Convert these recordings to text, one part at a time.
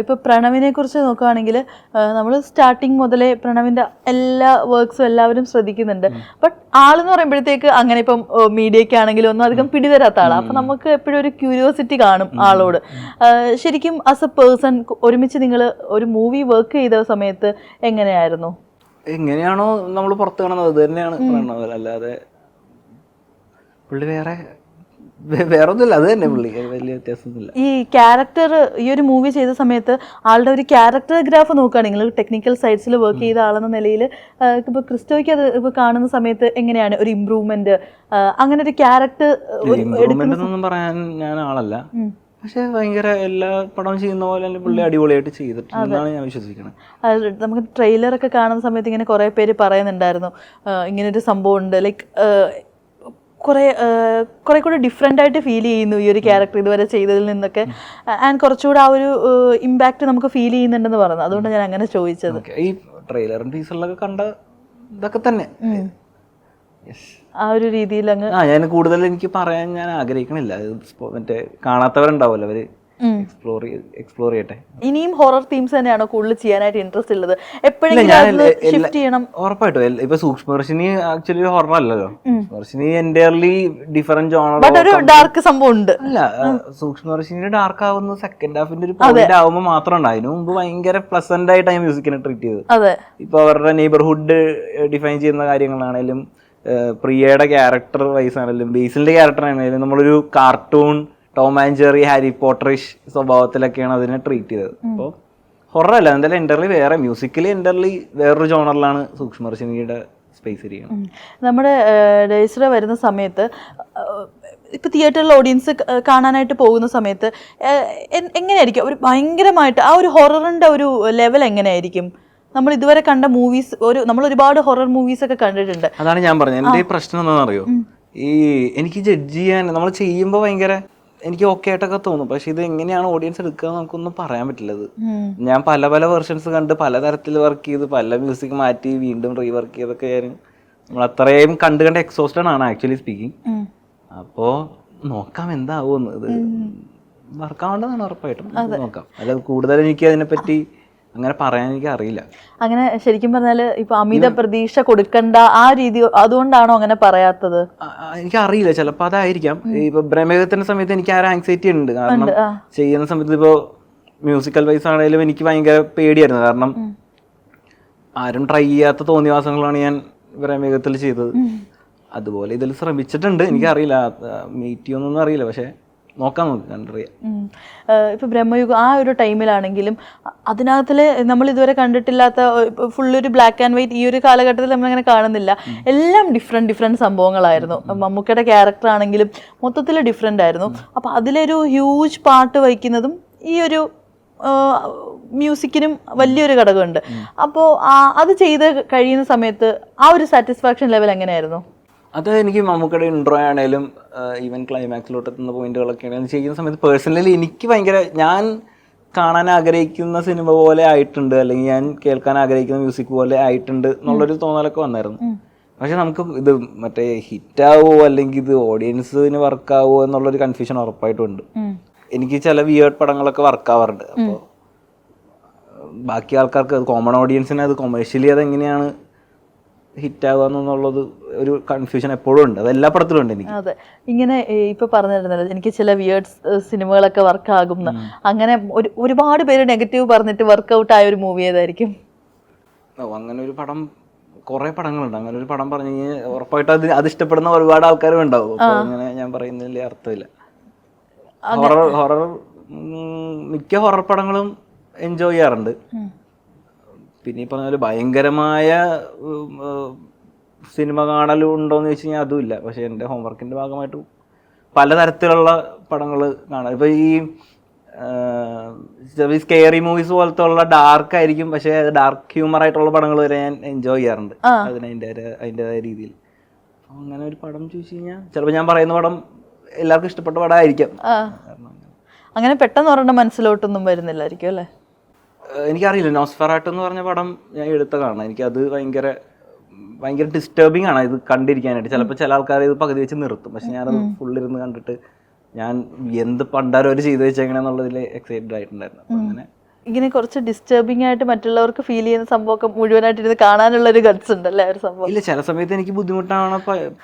ഇപ്പോൾ പ്രണവിനെ കുറിച്ച് നോക്കുകയാണെങ്കിൽ നമ്മൾ സ്റ്റാർട്ടിങ് മുതലേ പ്രണവിൻ്റെ എല്ലാ വർക്ക്സും എല്ലാവരും ശ്രദ്ധിക്കുന്നുണ്ട്. ബട്ട് ആളെന്ന് പറയുമ്പോഴത്തേക്ക് അങ്ങനെ ഇപ്പം മീഡിയയ്ക്ക് ആണെങ്കിലും ഒന്നും അധികം പിടിതരാത്ത ആളാണ്. അപ്പം നമുക്ക് എപ്പോഴും ഒരു ക്യൂരിയോസിറ്റി കാണും ആളോട്. ശരിക്കും ആസ് എ പേഴ്സൺ ഒരുമിച്ച് നിങ്ങൾ ഒരു മൂവി വർക്ക് ചെയ്ത സമയത്ത് എങ്ങനെയായിരുന്നു? എങ്ങനെയാണോ നമ്മൾ പുറത്ത് കാണുന്നത് അത് തന്നെയാണ് പ്രണവ്. അല്ലാതെ പുള്ളി വേറെ ഒന്നുമില്ല, അത് തന്നെ പുള്ളി, വലിയ വ്യത്യാസമൊന്നുമില്ല. ഈ ക്യാരക്ടർ ഈ ഒരു മൂവി ചെയ്ത സമയത്ത് ആളുടെ ഒരു ക്യാരക്ടർ ഗ്രാഫ് നോക്കുകയാണെങ്കിൽ ടെക്നിക്കൽ സൈഡ്സിൽ വർക്ക് ചെയ്ത ആളെന്ന നിലയിൽ ഇപ്പോൾ ക്രിസ്റ്റോയ്ക്ക് അത് ഇപ്പോൾ കാണുന്ന സമയത്ത് എങ്ങനെയാണ് ഒരു ഇമ്പ്രൂവ്മെന്റ്, അങ്ങനെ ഒരു ക്യാരക്ടർ ഇമ്പ്രൂവ്മെന്റ് പറയാൻ ഞാൻ ആളല്ല, പക്ഷെ ഭയങ്കര എല്ലാ പടവും ചെയ്യുന്ന പോലെ തന്നെ പുള്ളി അടിപൊളിയായിട്ട് ചെയ്തിട്ടുണ്ടെന്നാണ് ഞാൻ വിശ്വസിക്കുന്നത്. നമുക്ക് ട്രെയിലറൊക്കെ കാണുന്ന സമയത്ത് ഇങ്ങനെ കുറേ പേര് പറയുന്നുണ്ടായിരുന്നു ഇങ്ങനൊരു സംഭവം ഉണ്ട്, ലൈക്ക് കുറേ കൂടെ ഡിഫറെൻ്റ് ആയിട്ട് ഫീൽ ചെയ്യുന്നു ഈ ഒരു ക്യാരക്ടർ ഇതുവരെ ചെയ്തതിൽ നിന്നൊക്കെ, ആൻഡ് കുറച്ചുകൂടെ ആ ഒരു ഇമ്പാക്റ്റ് നമുക്ക് ഫീൽ ചെയ്യുന്നുണ്ടെന്ന് പറഞ്ഞു. അതുകൊണ്ട് ഞാൻ അങ്ങനെ ചോദിച്ചത്. ഈ ട്രെയിലറും ടീസറിലൊക്കെ കണ്ട ഇതൊക്കെ തന്നെ ആ ഒരു രീതിയിൽ അങ്ങ് ഞാൻ കൂടുതൽ എനിക്ക് പറയാൻ ഞാൻ ആഗ്രഹിക്കണില്ല. മറ്റേ കാണാത്തവരുണ്ടാവുമല്ലോ, അവര് എക്സ്പ്ലോർ ചെയ്യട്ടെ. ഇനിയും ഹൊറർ തീംസ് തന്നെയാണോ കൂടുതൽ ചെയ്യാനായിട്ട് ഇൻട്രസ്റ്റ് ഉള്ളത്? എപ്പോഴെങ്കിലും ഷിഫ്റ്റ് ചെയ്യണം? ഉറപ്പായിട്ടും. ഇപ്പൊ സൂക്ഷ്മദർശിനി ആക്ച്വലി ഹൊറർ അല്ലല്ലോ, സൂക്ഷ്മദർശിനി എൻ്റയർലി ഡിഫറെന്റ് ജോണർ. ഒരു ഡാർക്ക് സംഭവം ഉണ്ട്. അല്ല, സൂക്ഷ്മദർശിനി ഡാർക്ക് ആവുന്ന സെക്കൻഡ് ഹാഫിന്റെ ഒരു പോയിന്റ് ആവുമ്പോൾ മാത്രം ഉണ്ടായിരുന്നു. മുമ്പ് ഭയങ്കര പ്ലസന്റ് ആയിട്ടാണ് മ്യൂസിക്കിനെ ട്രീറ്റ് ചെയ്തത്. ഇപ്പൊ അവരുടെ നെയ്ബർഹുഡ് ഡിഫൈൻ ചെയ്യുന്ന കാര്യങ്ങളാണേലും, പ്രിയയുടെ ക്യാരക്ടർ വൈസ് ആണെങ്കിലും, ബേസിലിന്റെ ക്യാരക്ടർ ആണെങ്കിലും നമ്മളൊരു cartoon Tom and Jerry Harry Potterish സ്വഭാവത്തിലൊക്കെയാണ് അതിനെ ട്രീറ്റ് ചെയ്തത്. അപ്പോൾ ഹൊറർ അല്ല, എന്തായാലും എൻ്റർലി വേറെ, മ്യൂസിക്കലി എൻ്റർലി വേറൊരു ജോണറിലാണ് സൂക്ഷ്മദർശിനിയുടെ സ്പേസ് ഇരിക്കുന്നത്. നമ്മുടെ ഡേയ്സിൽ വരുന്ന സമയത്ത് ഇപ്പോൾ തിയേറ്ററിൽ ഓഡിയൻസ് കാണാനായിട്ട് പോകുന്ന സമയത്ത് എങ്ങനെയായിരിക്കും ഒരു ഭയങ്കരമായിട്ട് ആ ഒരു ഹൊററിൻ്റെ ഒരു ലെവൽ എങ്ങനെയായിരിക്കും? നമ്മൾ ഇതുവരെ കണ്ട മൂവീസ്, നമ്മൾ ഒരുപാട് ഹൊറർ മൂവീസ് ഒക്കെ കണ്ടിട്ടുണ്ട്. അതാണ് ഞാൻ പറഞ്ഞത്, എൻ്റെ ഈ പ്രശ്നം എന്താണെന്ന് അറിയോ, ഈ എനിക്ക് ജഡ്ജ് ചെയ്യാൻ നമ്മൾ ചെയ്യുമ്പോൾ ഭയങ്കര എനിക്ക് ഓക്കെ ആയിട്ടൊക്കെ തോന്നും, പക്ഷെ ഇത് എങ്ങനെയാണ് ഓഡിയൻസ് എടുക്കുക നമുക്കൊന്നും പറയാൻ പറ്റില്ലത്. ഞാൻ പല വെർഷൻസ് കണ്ട് പലതരത്തിൽ വർക്ക് ചെയ്ത് പല മ്യൂസിക് മാറ്റി വീണ്ടും റീവർക്ക് ചെയ്തൊക്കെ നമ്മൾ അത്രയും കണ്ട് എക്സോസ്റ്റഡ് ആണ് ആക്ച്വലി സ്പീക്കിംഗ്. അപ്പോൾ നോക്കാം എന്താവുമെന്ന്. ഇത് വർക്കാവേണ്ടതാണ് ഉറപ്പായിട്ടും, നോക്കാം. അല്ല, കൂടുതൽ എനിക്ക് അതിനെപ്പറ്റി അങ്ങനെ പറയാൻ എനിക്ക് അറിയില്ല. അങ്ങനെ ശരിക്കും പറഞ്ഞാൽ ഇപ്പൊ അമിത പ്രതീക്ഷ കൊടുക്കണ്ട ആ രീതി, അതുകൊണ്ടാണോ അങ്ങനെ പറയാത്തത്? എനിക്ക് അറിയില്ല, ചിലപ്പോൾ അതായിരിക്കാം. ഇപ്പൊ പ്രമേഹത്തിന്റെ സമയത്ത് എനിക്ക് ആ ഒരു ആങ്സൈറ്റി ഉണ്ട്. കാരണം ചെയ്യുന്ന സമയത്ത് ഇപ്പോ മ്യൂസിക്കൽ വൈസ് ആണെങ്കിലും എനിക്ക് ഭയങ്കര പേടിയായിരുന്നു. കാരണം ആരും ട്രൈ ചെയ്യാത്ത തോന്നിവാസങ്ങളാണ് ഞാൻ പ്രമേഹത്തിൽ ചെയ്തത്. അതുപോലെ ഇതിൽ ശ്രമിച്ചിട്ടുണ്ട്. എനിക്കറിയില്ല, മീറ്റ് ചെയ്യുന്നൊന്നും അറിയില്ല, പക്ഷെ നോക്കാം, കണ്ടറിയാം. ഇപ്പൊ ബ്രഹ്മയുഗം ആ ഒരു ടൈമിലാണെങ്കിലും അതിനകത്തില് നമ്മൾ ഇതുവരെ കണ്ടിട്ടില്ലാത്ത ഫുള്ളൊരു ബ്ലാക്ക് ആൻഡ് വൈറ്റ് ഈ ഒരു കാലഘട്ടത്തിൽ നമ്മളങ്ങനെ കാണുന്നില്ല. എല്ലാം ഡിഫറെന്റ് സംഭവങ്ങളായിരുന്നു. മമ്മൂക്കയുടെ ക്യാരക്ടർ ആണെങ്കിലും മൊത്തത്തിൽ ഡിഫറെന്റ് ആയിരുന്നു. അപ്പൊ അതിലൊരു ഹ്യൂജ് പാർട്ട് വഹിക്കുന്നതും ഈ ഒരു മ്യൂസിക്കിനും വലിയൊരു ഘടകമുണ്ട്. അപ്പോൾ അത് ചെയ്ത് കഴിയുന്ന സമയത്ത് ആ ഒരു സാറ്റിസ്ഫാക്ഷൻ ലെവൽ എങ്ങനെയായിരുന്നു? അത് എനിക്ക് മമ്മൂക്കയുടെ ഇൻട്രോ ആണെങ്കിലും ഈവൻ ക്ലൈമാക്സിലോട്ട് എത്തുന്ന പോയിന്റുകളൊക്കെ ആണെങ്കിലും ചെയ്യുന്ന സമയത്ത് പേഴ്സണലി എനിക്ക് ഭയങ്കര, ഞാൻ കാണാൻ ആഗ്രഹിക്കുന്ന സിനിമ പോലെ ആയിട്ടുണ്ട്, അല്ലെങ്കിൽ ഞാൻ കേൾക്കാൻ ആഗ്രഹിക്കുന്ന മ്യൂസിക് പോലെ ആയിട്ടുണ്ട് എന്നുള്ളൊരു തോന്നലൊക്കെ വന്നായിരുന്നു. പക്ഷെ നമുക്ക് ഇത് മറ്റേ ഹിറ്റാവോ അല്ലെങ്കിൽ ഇത് ഓഡിയൻസിന് വർക്കാവോ എന്നുള്ളൊരു കൺഫ്യൂഷൻ ഉറപ്പായിട്ടും ഉണ്ട്. എനിക്ക് ചില വിയേർഡ് പടങ്ങളൊക്കെ വർക്കാവാറുണ്ട്. അപ്പോൾ ബാക്കി ആൾക്കാർക്ക്, കോമൺ ഓഡിയൻസിന് അത് കൊമേഴ്ഷ്യലി അതെങ്ങനെയാണ് ഹിറ്റാവുക എന്നുള്ളത് ഒരു കൺഫ്യൂഷൻ എപ്പോഴും ഉണ്ട്. അത് എല്ലാ പടത്തിലും ഉണ്ട് എനിക്ക്. അതെ, ഇങ്ങനെ ഇപ്പൊ പറഞ്ഞിരുന്നല്ലോ എനിക്ക് ചില വിയേർഡ് സിനിമകളൊക്കെ വർക്കാകും. അങ്ങനെ ഒരുപാട് പേര് നെഗറ്റീവ് പറഞ്ഞിട്ട് വർക്ക്ഔട്ട് ആയ ഒരു മൂവി ഏതായിരിക്കും? അങ്ങനെ ഒരു പടം, കുറെ പടങ്ങളുണ്ട്. അങ്ങനെ ഒരു പടം പറഞ്ഞു കഴിഞ്ഞാൽ ഉറപ്പായിട്ട് അത് ഇഷ്ടപ്പെടുന്ന ഒരുപാട് ആൾക്കാരും ഉണ്ടാവും. അങ്ങനെ ഞാൻ പറയുന്നതിൽ അർത്ഥമില്ല. ഹൊറർ മിക്ക ഹൊറർ പടങ്ങളും എൻജോയ് ചെയ്യാറുണ്ട്. പിന്നെ ഈ പറഞ്ഞ പോലെ ഭയങ്കരമായ സിനിമ കാണലും ഉണ്ടോയെന്ന് ചോദിച്ചു കഴിഞ്ഞാൽ അതുമില്ല. പക്ഷേ എൻ്റെ ഹോംവർക്കിൻ്റെ ഭാഗമായിട്ട് പലതരത്തിലുള്ള പടങ്ങൾ കാണാം. ഇപ്പോൾ ഈ സ്കെയറി മൂവീസ് പോലത്തെ ഉള്ള ഡാർക്ക് ആയിരിക്കും, പക്ഷേ ഡാർക്ക് ഹ്യൂമർ ആയിട്ടുള്ള പടങ്ങൾ വരെ ഞാൻ എൻജോയ് ചെയ്യാറുണ്ട് അതിൻ്റെതായ രീതിയിൽ. അങ്ങനെ ഒരു പടം ചോദിച്ചു കഴിഞ്ഞാൽ ചിലപ്പോൾ ഞാൻ പറയുന്ന പടം എല്ലാവർക്കും ഇഷ്ടപ്പെട്ട പടമായിരിക്കാം. അങ്ങനെ പെട്ടെന്ന് ഒരെണ്ണം മനസ്സിലോട്ടൊന്നും വരുന്നില്ലായിരിക്കും അല്ലേ? എനിക്കറിയില്ല. നോസ്ഫെറാട്ടു എന്ന് പറഞ്ഞ പടം ഞാൻ എടുത്തതാണ്. എനിക്കത് ഭയങ്കര ഡിസ്റ്റർബിങ് ആണ് ഇത് കണ്ടിരിക്കാനായിട്ട്. ചിലപ്പോൾ ചില ആൾക്കാർ ഇത് പകുതി വെച്ച് നിർത്തും, പക്ഷെ ഞാനത് ഫുള്ളിരുന്ന് കണ്ടിട്ട് ഞാൻ എന്ത് പണ്ടാരം അവർ ചെയ്ത് വെച്ചേക്കണെന്നുള്ളതിൽ എക്സൈറ്റഡ് ആയിട്ടുണ്ടായിരുന്നു. അപ്പം അങ്ങനെ ഇങ്ങനെ കുറച്ച് ഡിസ്റ്റർബിംഗ് ആയിട്ട് മറ്റുള്ളവർക്ക് ഫീൽ ചെയ്യുന്ന സംഭവമൊക്കെ മുഴുവനായിട്ട് ഇരുന്ന് കാണാനുള്ള ഒരു ഗട്സ് ഉണ്ടല്ലേ ഒരു സംഭവം? ഇല്ല, ചില സമയത്ത് എനിക്ക് ബുദ്ധിമുട്ടാണ്.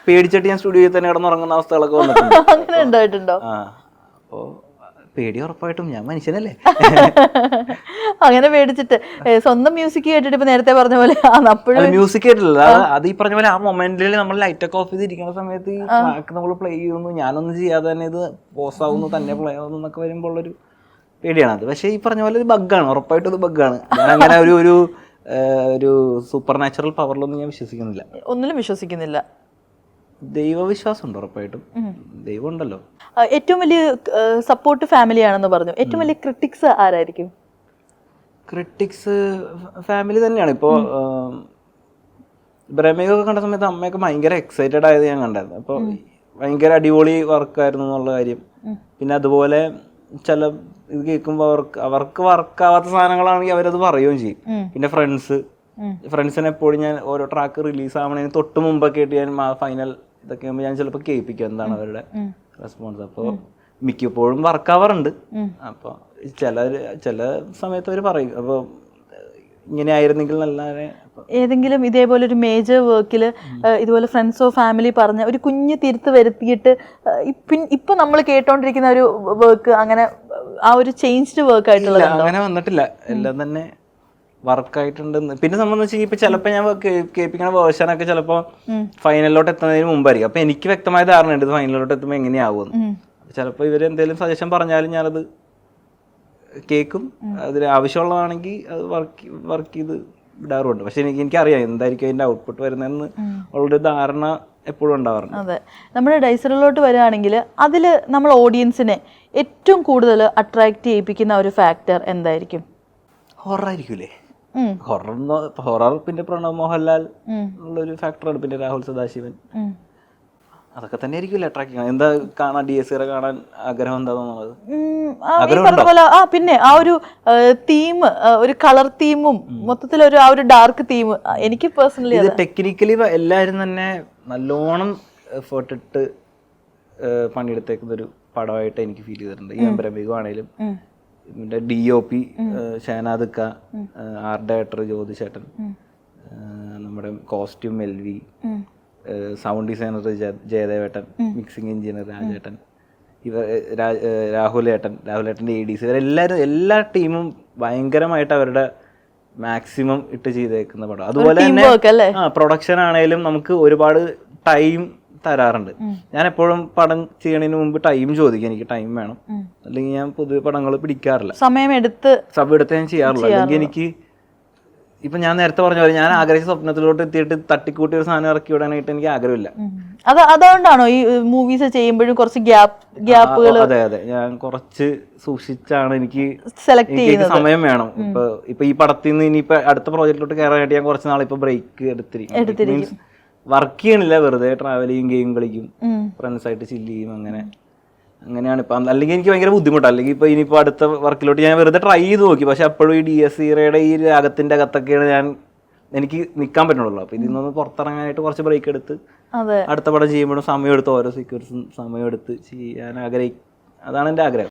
പേടിച്ചിട്ട് ഞാൻ സ്റ്റുഡിയോയിൽ തന്നെ കിടന്നുറങ്ങുന്ന അവസ്ഥകളൊക്കെ വന്നിട്ടുണ്ട്. അങ്ങനെ ഉണ്ടായിട്ടുണ്ടോ? അപ്പോ പേടി ഉറപ്പായിട്ടും, ഞാൻ മനുഷ്യനല്ലേ. അങ്ങനെ പേടിച്ചിട്ട് സ്വന്തം മ്യൂസിക് കേട്ടിട്ട് ഇപ്പൊ നേരത്തെ പറഞ്ഞ പോലെ അപ്പോഴും മ്യൂസിക് കേട്ടില്ല, അത് ഈ പറഞ്ഞ പോലെ ആ മൊമെന്റിൽ നമ്മൾ ലൈറ്റ് ഒക്കെ ഓഫ് ചെയ്തിരിക്കുന്ന സമയത്ത് ഈ ട്രാക്ക് നമ്മൾ പ്ലേ ചെയ്യുന്നു, ഞാനൊന്നും ചെയ്യാതെ തന്നെ ഇത് പോസ് ആവുന്നു, തന്നെ പ്ലേ ആവുന്നു എന്നൊക്കെ വരുമ്പോൾ ഉള്ളൊരു പേടിയാണ് അത്. പക്ഷേ ഈ പറഞ്ഞ പോലെ ഒരു ബഗ്ഗാണ്, ഉറപ്പായിട്ടും ഇത് ബഗ്ഗാണ്. ഞാൻ അങ്ങനെ ഒരു സൂപ്പർ നാച്ചുറൽ പവറിലൊന്നും ഞാൻ വിശ്വസിക്കുന്നില്ല. ഒന്നിലും വിശ്വസിക്കുന്നില്ല. ദൈവവിശ്വാസം ഉണ്ട് ഉറപ്പായിട്ടും, ദൈവം ഉണ്ടല്ലോ. ഏറ്റവും വലിയ സപ്പോർട്ട് ഫാമിലി ആണെന്ന് പറഞ്ഞു. ഏറ്റവും വലിയ ക്രിട്ടിക്സ് ആരായിരിക്കും? ക്രിട്ടിക്സ് ഫാമിലി തന്നെയാണ്. ഇപ്പോൾ ബ്രഹ്മയൊക്കെ കണ്ട സമയത്ത് അമ്മയൊക്കെ ഭയങ്കര എക്സൈറ്റഡ് ആയത് ഞാൻ കണ്ടായിരുന്നു. അപ്പോൾ ഭയങ്കര അടിപൊളി വർക്കായിരുന്നു എന്നുള്ള കാര്യം. പിന്നെ അതുപോലെ ചില ഇത് കേൾക്കുമ്പോൾ അവർക്ക് വർക്കാവാത്ത സാധനങ്ങളാണെങ്കിൽ അവരത് പറയുകയും ചെയ്യും. പിന്നെ ഫ്രണ്ട്സിനെ എപ്പോഴും ഞാൻ ഓരോ ട്രാക്ക് റിലീസ് ആവണതിന് തൊട്ട് മുമ്പൊക്കെ ആയിട്ട് ഞാൻ ഫൈനൽ ഇതൊക്കെ ആകുമ്പോൾ ഞാൻ ചിലപ്പോൾ കേൾപ്പിക്കും എന്താണ് അവരുടെ റെസ്പോൺസ്. അപ്പോൾ മിക്കപ്പോഴും വർക്കാവാറുണ്ട്. അപ്പോൾ ചില സമയത്ത് അവർ പറയും അപ്പോൾ ഇങ്ങനെ ആയിരുന്നെങ്കിൽ നല്ല. ഏതെങ്കിലും ഇതേപോലെ ഒരു മേജർ വർക്കിൽ ഇതുപോലെ ഫ്രണ്ട്സോ ഫാമിലി പറഞ്ഞ ഒരു കുഞ്ഞ് തിരുത്ത് വരുത്തിയിട്ട് ഇപ്പൊ നമ്മൾ കേട്ടോണ്ടിരിക്കുന്ന ഒരു വർക്ക് അങ്ങനെ ആ ഒരു ചേഞ്ച്ഡ് വർക്ക് ആയിട്ടുള്ള അങ്ങനെ വന്നിട്ടില്ല. എല്ലാം തന്നെ വർക്കായിട്ടുണ്ടെന്ന്. പിന്നെ സംബന്ധിച്ച് ഇപ്പൊ ചിലപ്പോൾ ഞാൻ കേൾപ്പിക്കുന്ന വേർഷനൊക്കെ ചിലപ്പോൾ ഫൈനലിലോട്ട് എത്തുന്നതിന് മുമ്പായിരിക്കും. അപ്പൊ എനിക്ക് വ്യക്തമായ ധാരണയുണ്ട് ഇത് ഫൈനലിലോട്ട് എത്തുമ്പോൾ എങ്ങനെയാവുമെന്ന്. ചിലപ്പോൾ ഇവർ എന്തെങ്കിലും സജഷൻ പറഞ്ഞാലും ഞാനത് കേൾക്കും. അതിന് ആവശ്യമുള്ളതാണെങ്കിൽ അത് വർക്ക് ചെയ്ത് വിടാറുണ്ട്. പക്ഷെ എനിക്കറിയാം എന്തായിരിക്കും അതിന്റെ ഔട്ട്പുട്ട് വരുന്നതെന്ന് ഉള്ളൊരു ധാരണ എപ്പോഴും ഉണ്ടാവാറുണ്ട്. അതെ, നമ്മുടെ ഡൈസറിലോട്ട് വരികയാണെങ്കിൽ അതിൽ നമ്മൾ ഓഡിയൻസിനെ ഏറ്റവും കൂടുതൽ അട്രാക്ട് ചെയ്യിപ്പിക്കുന്ന ഒരു ഫാക്ടർ എന്തായിരിക്കും? ഹൊറർ ആയിരിക്കൂലേ? ഹൊറർ പിന്നെ പ്രണവ് മോഹൻലാൽ ഉള്ളൊരു ഫാക്ടറാണ്. പിന്നെ രാഹുൽ സദാശിവൻ, അതൊക്കെ തന്നെ ആയിരിക്കില്ല അട്രാക്ട്. എന്താ കാണാൻ DSR കാണാൻ ആഗ്രഹം എന്താണെന്നുള്ളത്? പിന്നെ ആ ഒരു തീം, ഒരു കളർ തീമും മൊത്തത്തിൽ ആ ഒരു ഡാർക്ക് തീം എനിക്ക് പേഴ്സണലി ടെക്നിക്കലി എല്ലാവരും തന്നെ നല്ലോണം എഫേർട്ട് ഇട്ട് പണിയെടുത്തേക്കുന്ന ഒരു പടമായിട്ട് എനിക്ക് ഫീൽ ചെയ്തിട്ടുണ്ട്. ഈ ബ്രഹ്മികു ആണേലും പിന്നെ DOP Shahnad Kha, art director ജ്യോതിഷേട്ടൻ, നമ്മുടെ കോസ്റ്റ്യൂം LV, സൗണ്ട് ഡിസൈനർ ജയദേവേട്ടൻ, മിക്സിംഗ് എഞ്ചിനീയർ രാജേട്ടൻ, രാഹുലേട്ടൻ്റെ ADC, ഇവരെല്ലാവരും എല്ലാ ടീമും ഭയങ്കരമായിട്ട് അവരുടെ മാക്സിമം ഇട്ട് ചെയ്തേക്കുന്ന പടം. അതുപോലെ തന്നെ പ്രൊഡക്ഷൻ ആണെങ്കിലും നമുക്ക് ഒരുപാട് ടൈം തരാറുണ്ട്. ഞാൻ എപ്പോഴും പടം ചെയ്യണതിന് മുമ്പ് ടൈം ചോദിക്കും, എനിക്ക് ടൈം വേണം, അല്ലെങ്കിൽ ഞാൻ പൊതുവെ പടങ്ങൾ പിടിക്കാറില്ല, സമയമെടുത്ത് ഞാൻ ചെയ്യാറില്ല. അല്ലെങ്കിൽ എനിക്ക് ഇപ്പൊ ഞാൻ നേരത്തെ പറഞ്ഞ പോലെ ഞാൻ ആഗ്രഹിച്ച സ്വപ്നത്തിലോട്ട് എത്തിയിട്ട് തട്ടിക്കൂട്ടി ഒരു സാധനം ഇറക്കി വിടാനായിട്ട് എനിക്ക് ആഗ്രഹമില്ല. അതുകൊണ്ടാണോ ഈ മൂവീസ് ചെയ്യുമ്പോഴും കുറച്ച് ഗ്യാപ്പുകൾ? അതെ, ഞാൻ കുറച്ച് സൂക്ഷിച്ചാണ് എനിക്ക് സെലക്ട് ചെയ്യുന്നത്. സമയം വേണം. ഇപ്പൊ ഈ പടത്തിൽ നിന്ന് ഇനിയിപ്പോ അടുത്ത പ്രോജക്റ്റിലോട്ട് കയറാനായിട്ട് ഞാൻ കുറച്ച് നാൾ ഇപ്പൊ ബ്രേക്ക് എടുത്തിരിക്കും. വർക്ക് ചെയ്യണില്ല, വെറുതെ ട്രാവൽ ചെയ്യും, ഗെയിം കളിക്കും, ഫ്രണ്ട്സായിട്ട് ചില്ല് ചെയ്യും, അങ്ങനെയാണ് ഇപ്പൊ. അല്ലെങ്കിൽ എനിക്ക് ഭയങ്കര ബുദ്ധിമുട്ടാണ്. അല്ലെങ്കിൽ ഇപ്പൊ ഇനിയിപ്പോ അടുത്ത വർക്കിലോട്ട് ഞാൻ വെറുതെ ട്രൈ ചെയ്ത് നോക്കി, പക്ഷെ അപ്പോഴും ഈ DSCയുടെ ഈ രാഗത്തിന്റെ അകത്തൊക്കെയാണ് എനിക്ക് നിൽക്കാൻ പറ്റുള്ളൂ. അപ്പൊ ഇതിൽ നിന്ന് പുറത്തിറങ്ങാനായിട്ട് കുറച്ച് ബ്രേക്ക് എടുത്ത് അടുത്ത പടം ചെയ്യുമ്പോഴും സമയം എടുത്ത് ഓരോ സീക്വൻസും സമയം എടുത്ത് ചെയ്യാൻ അതാണ് എൻ്റെ ആഗ്രഹം.